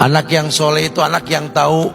Anak yang soleh itu anak yang tahu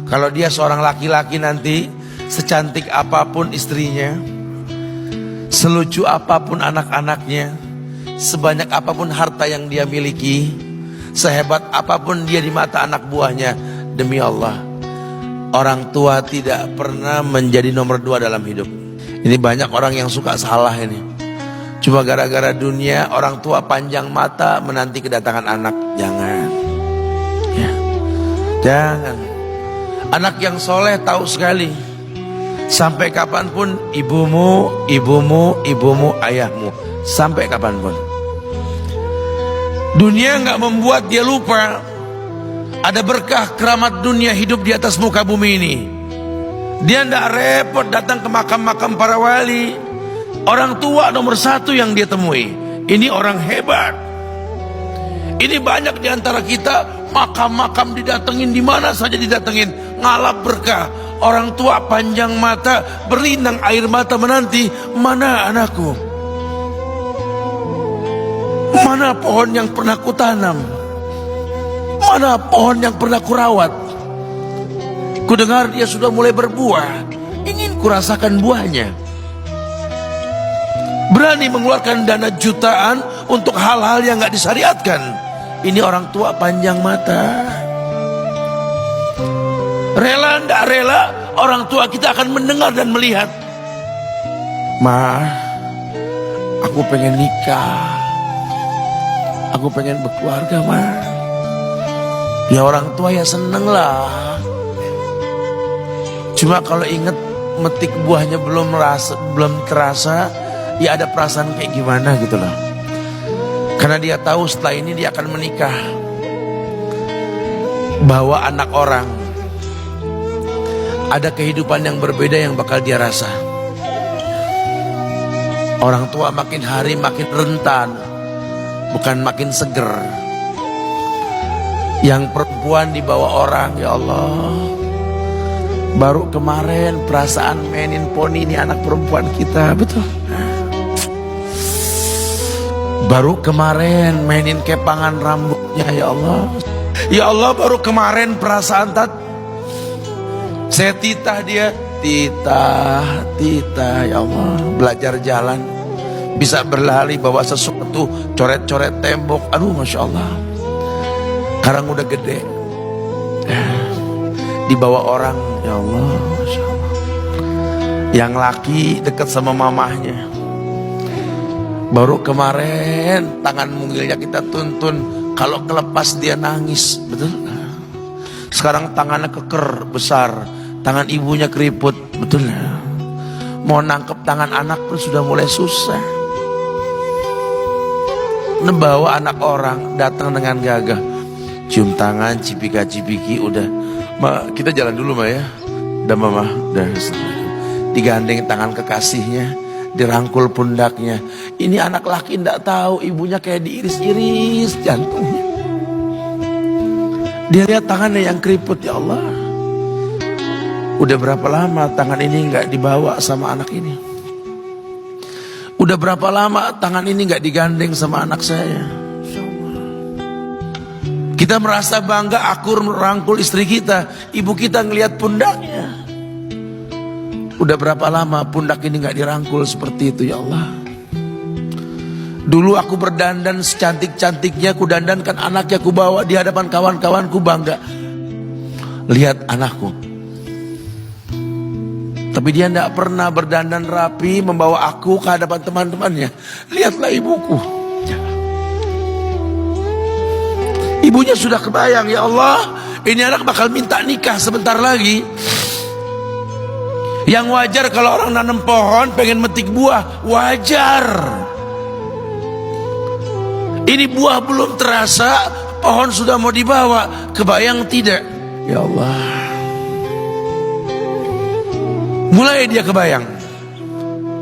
kalau dia seorang laki-laki nanti, secantik apapun istrinya, selucu apapun anak-anaknya, sebanyak apapun harta yang dia miliki, sehebat apapun dia di mata anak buahnya, demi Allah, orang tua tidak pernah menjadi nomor 2 dalam hidup. Ini banyak orang yang suka salah ini. Cuma gara-gara dunia, orang tua panjang mata menanti kedatangan anak. Jangan ya. Jangan. Anak yang soleh tahu sekali, sampai kapanpun ibumu, ayahmu. Sampai kapanpun. Dunia nggak membuat dia lupa ada berkah keramat dunia hidup di atas muka bumi ini. Dia nggak repot datang ke makam-makam para wali. Orang tua nomor 1 yang dia temui. Ini orang hebat. Ini banyak di antara kita, makam-makam didatengin, di mana saja didatengin, ngalap berkah. Orang tua panjang mata, berlinang air mata menanti, mana anakku? Mana pohon yang pernah kutanam? Mana pohon yang pernah kurawat? Kudengar dia sudah mulai berbuah, ingin kurasakan buahnya. Berani mengeluarkan dana jutaan untuk hal-hal yang gak disyariatkan. Ini orang tua panjang mata. Rela ndak rela, orang tua kita akan mendengar dan melihat. Ma, aku pengen nikah, aku pengen berkeluarga, Ma. Ya orang tua ya seneng lah. Cuma kalau inget metik buahnya belum terasa, ya ada perasaan kayak gimana gitu loh. Karena dia tahu setelah ini dia akan menikah. Bahwa anak orang ada kehidupan yang berbeda yang bakal dia rasa. Orang tua makin hari makin rentan, bukan makin seger. Yang perempuan dibawa orang, ya Allah. Baru kemarin perasaan mainin poni, ini anak perempuan kita, betul. Baru kemarin mainin kepangan rambutnya, ya Allah. Ya Allah, baru kemarin perasaan saya titah dia, titah, ya Allah. Belajar jalan, bisa berlari bawa sesuatu, coret-coret tembok, aduh Masya Allah. Sekarang udah gede, dibawa orang, ya Allah, Masya Allah. Yang laki dekat sama mamahnya. Baru kemarin tangan mungilnya kita tuntun, kalau kelepas dia nangis, betul. Sekarang tangannya keker besar, tangan ibunya keriput, betul. Mau nangkep tangan anak pun sudah mulai susah. Nebawa anak orang datang dengan gagah, cium tangan, cipika-cipiki, udah. Ma, kita jalan dulu, Ma ya. Udah Mama, udah. Digandeng tangan kekasihnya, dirangkul pundaknya. Ini anak laki ndak tahu ibunya kayak diiris-iris jantungnya. Dia lihat tangannya yang keriput, ya Allah. Udah berapa lama tangan ini nggak dibawa sama anak ini? Udah berapa lama tangan ini nggak digandeng sama anak saya? Kita merasa bangga akur merangkul istri kita, ibu kita ngelihat pundaknya. Udah berapa lama pundak ini gak dirangkul seperti itu, ya Allah. Dulu aku berdandan secantik-cantiknya, ku dandankan anaknya, ku bawa di hadapan kawan-kawanku, bangga lihat anakku. Tapi dia gak pernah berdandan rapi, membawa aku ke hadapan teman-temannya. Lihatlah ibuku. Ibunya sudah kebayang, ya Allah, ini anak bakal minta nikah sebentar lagi. Yang wajar kalau orang nanam pohon pengen metik buah, wajar. Ini buah belum terasa, pohon sudah mau dibawa, kebayang tidak? Ya Allah. Mulai dia kebayang.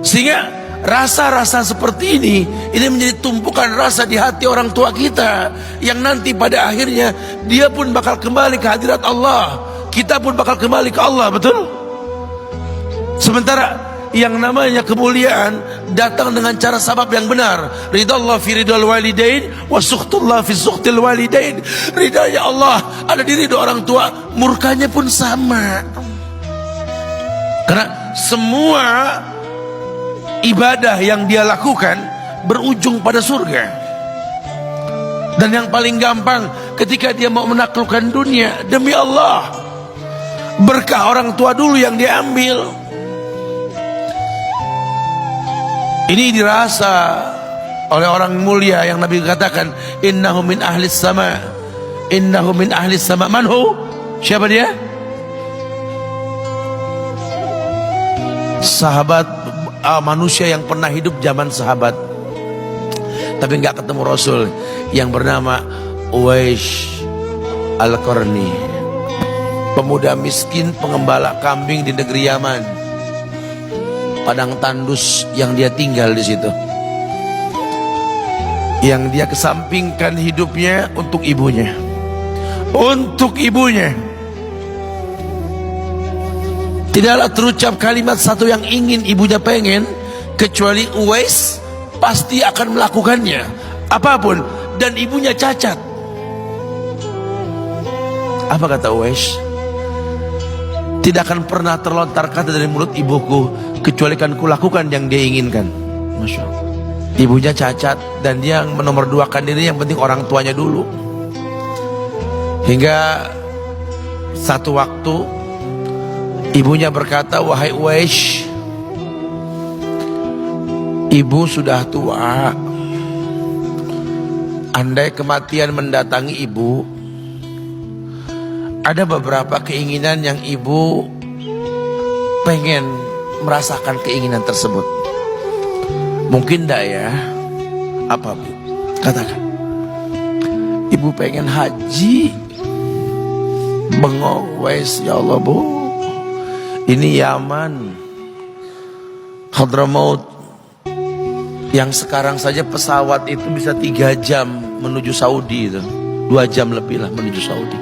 Sehingga rasa-rasa seperti ini menjadi tumpukan rasa di hati orang tua kita, yang nanti pada akhirnya dia pun bakal kembali ke hadirat Allah, kita pun bakal kembali ke Allah, betul? Sementara yang namanya kemuliaan datang dengan cara sabab yang benar. Ridallah fi ridal walidain wa sukhtullah fi sukhtil walidain. Ridanya Allah ada di ridho orang tua, murkanya pun sama. Karena semua ibadah yang dia lakukan berujung pada surga. Dan yang paling gampang ketika dia mau menaklukkan dunia, demi Allah, berkah orang tua dulu yang dia ambil. Ini dirasa oleh orang mulia yang Nabi katakan, innahu min ahlis sama, innahu min ahlis sama. Manhu? Siapa dia? Sahabat, manusia yang pernah hidup zaman sahabat tapi nggak ketemu Rasul, yang bernama Uwais Al-Qarni, pemuda miskin pengembala kambing di negeri Yaman. Padang tandus yang dia tinggal di situ, yang dia kesampingkan hidupnya untuk ibunya, untuk ibunya. Tidaklah terucap kalimat satu yang ingin ibunya pengen, kecuali Uwais pasti akan melakukannya apapun, dan ibunya cacat. Apa kata Uwais? Tidak akan pernah terlontar kata dari mulut ibuku kecuali kan kulakukan yang dia inginkan. Masya Allah. Ibunya cacat dan dia menomorduakan diri, yang penting orang tuanya dulu. Hingga satu waktu ibunya berkata, wahai Uwais, ibu sudah tua. Andai kematian mendatangi ibu, ada beberapa keinginan yang ibu pengen merasakan keinginan tersebut. Mungkin enggak ya? Apa Bu? Katakan. Ibu pengen haji. Bengong, Wais, ya Allah Bu, ini Yaman, Hadramaut, yang sekarang saja pesawat itu bisa 3 jam menuju Saudi itu, 2 jam lebih lah menuju Saudi.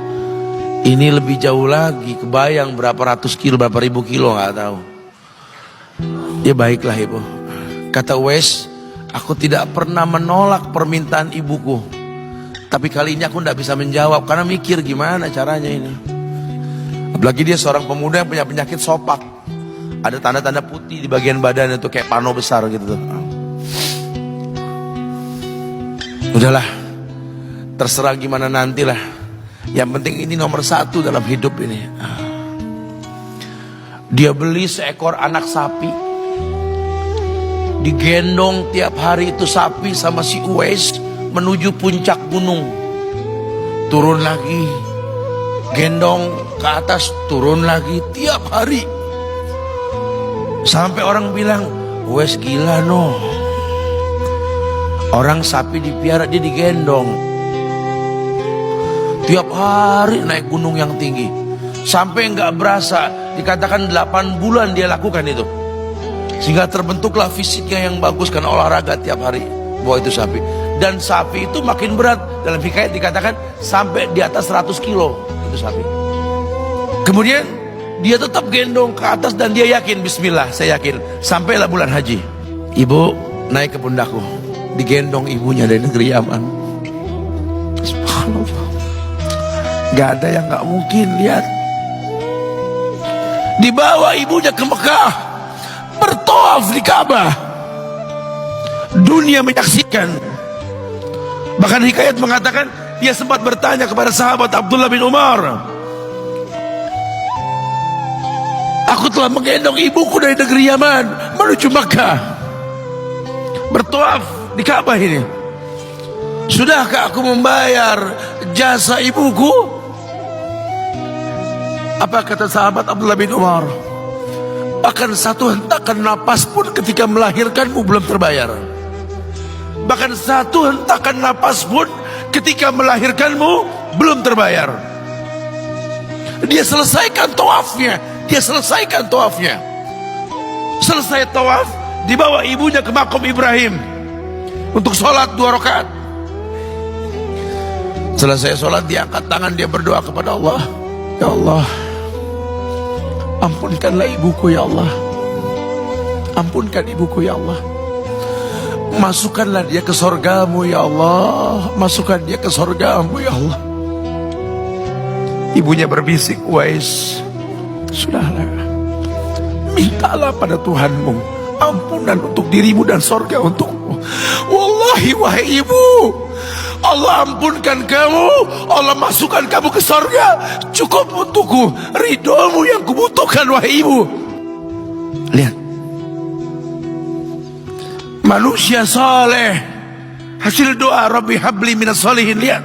Ini lebih jauh lagi, kebayang berapa ratus kilo, berapa ribu kilo, nggak tahu. Ya baiklah ibu, kata Uwais, aku tidak pernah menolak permintaan ibuku, tapi kali ini aku tidak bisa menjawab karena mikir gimana caranya ini. Apalagi dia seorang pemuda yang punya penyakit sopak, ada tanda-tanda putih di bagian badan itu kayak pano besar gitu tuh. Udahlah, terserah gimana nantilah. Yang penting ini nomor 1 dalam hidup ini. Dia beli seekor anak sapi, digendong tiap hari itu sapi sama si Uwais menuju puncak gunung. Turun lagi, gendong ke atas, turun lagi tiap hari. Sampai orang bilang, Uwais gila no. Orang sapi dipiara, dia digendong tiap hari naik gunung yang tinggi. Sampai nggak berasa, dikatakan 8 bulan dia lakukan itu. Sehingga terbentuklah fisiknya yang bagus karena olahraga tiap hari bawa itu sapi. Dan sapi itu makin berat, dalam hikayat dikatakan sampai di atas 100 kilo itu sapi. Kemudian dia tetap gendong ke atas dan dia yakin, bismillah saya yakin. Sampailah bulan haji, ibu naik ke pundakku, digendong ibunya dari negeri Yaman. Subhanallah, gak ada yang gak mungkin. Lihat, dibawa ibunya ke Mekah, bertawaf di Ka'bah, dunia menyaksikan. Bahkan hikayat mengatakan dia sempat bertanya kepada sahabat Abdullah bin Umar, aku telah menggendong ibuku dari negeri Yaman menuju Mekah, bertawaf di Ka'bah ini, sudahkah aku membayar jasa ibuku? Apa kata sahabat Abdullah bin Umar? Bahkan satu hentakan napas pun ketika melahirkanmu belum terbayar. Bahkan satu hentakan napas pun ketika melahirkanmu belum terbayar. Dia selesaikan tawafnya, dia selesaikan tawafnya. Selesai tawaf, dibawa ibunya ke makom Ibrahim untuk sholat 2 rakaat. Selesai sholat, dia angkat tangan, dia berdoa kepada Allah, ya Allah, ampunkanlah ibuku ya Allah. Ampunkan ibuku ya Allah. Masukkanlah dia ke sorgamu ya Allah. Masukkan dia ke sorgamu ya Allah. Ibunya berbisik, Uwais, sudahlah, mintalah pada Tuhanmu ampunan untuk dirimu dan sorga untukmu. Wallahi wahai ibu, Allah ampunkan kamu, Allah masukkan kamu ke sorga, cukup untukku, ridhomu yang kubutuhkan wahai ibu. Lihat, manusia saleh, hasil doa Rabbi habli minas solihin. Lihat,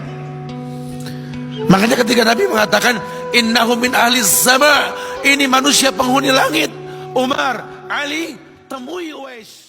makanya ketika Nabi mengatakan innahu min ahli sama, ini manusia penghuni langit. Umar, Ali, temui Uwais.